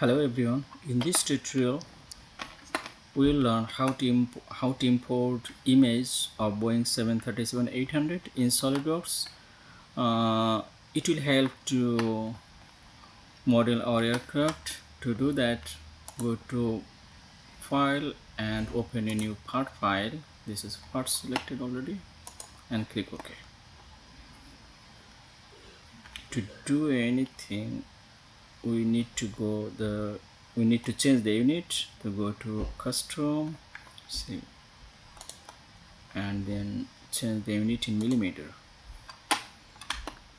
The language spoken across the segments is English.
Hello everyone. In this tutorial, we'll learn how to import image of Boeing 737-800 in SolidWorks. It will help to model our aircraft. To do that, go to File and open a new part file. This is part selected already, and click OK. To do anything, we need to change the unit. To go to custom, see, and then change the unit in millimeter.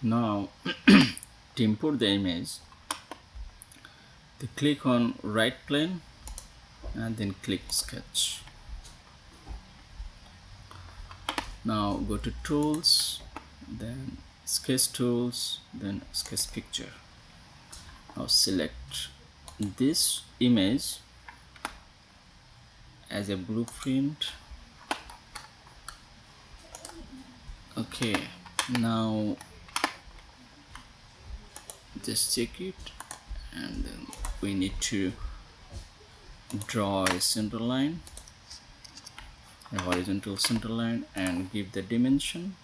Now to import the image, to click on right plane and then click sketch. Now go to tools, then sketch tools, then sketch picture. Now select this image as a blueprint. Okay, now just check it, and then we need to draw a center line, a horizontal center line, and give the dimension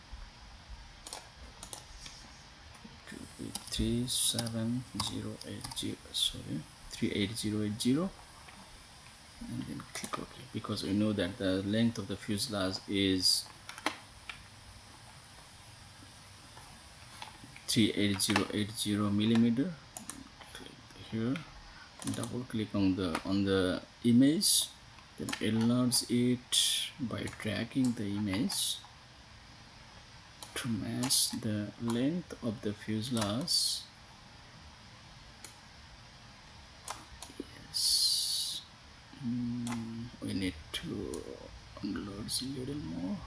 to be 38080, and then click OK, because we know that the length of the fuselage is 38080 millimeter. Click here, double click on the image, then enlarge it by dragging the image to match the length of the fuselage. Yes, we need to enlarge a little more.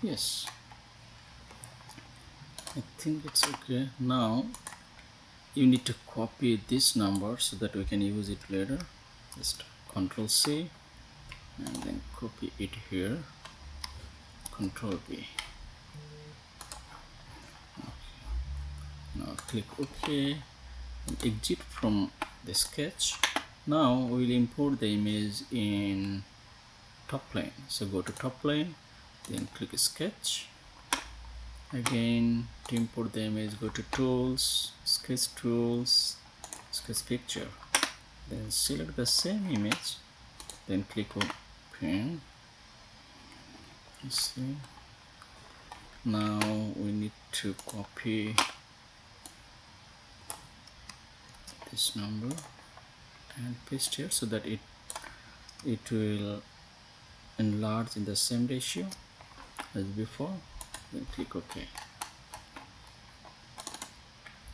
Yes, I think it's okay. Now you need to copy this number so that we can use it later. Just Ctrl C and then copy it here, Ctrl V. Okay. Now click OK and exit from the sketch. Now we will import the image in top plane. So go to top plane, then click sketch. Again, to import the image, go to tools, sketch picture, then select the same image, then click open. You see, now we need to copy this number and paste here so that it will enlarge in the same ratio as before. Then click OK.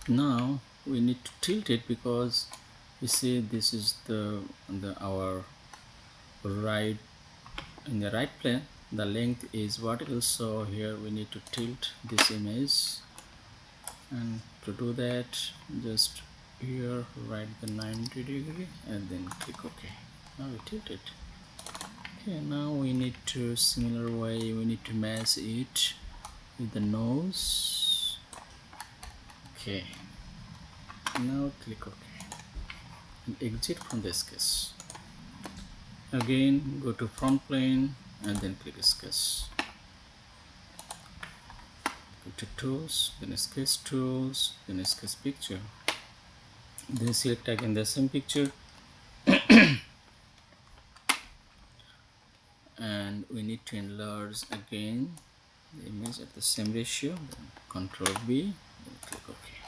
Now we need to tilt it, because you see this is our right, in the right plane the length is vertical, so here we need to tilt this image, and to do that just here write the 90 degree and then click OK. Now we tilt it. Okay, now we need to, similar way, we need to match it with the nose. Okay, now click OK and exit from the sketch. Again, go to front plane and then click sketch. Go to tools, then sketch tools, then sketch picture, then select again the same picture and we need to enlarge again the image at the same ratio. Then Ctrl V, then click OK.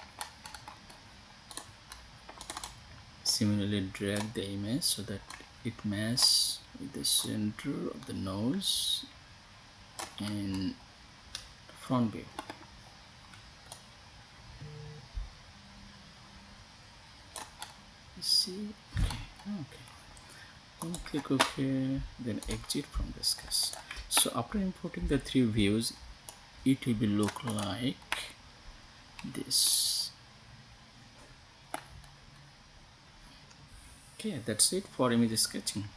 Similarly, drag the image so that it matches with the center of the nose in front view. You see? Okay. Then click OK, then exit from the sketch. So after importing the three views, it will be look like this. Okay, that's it for image sketching.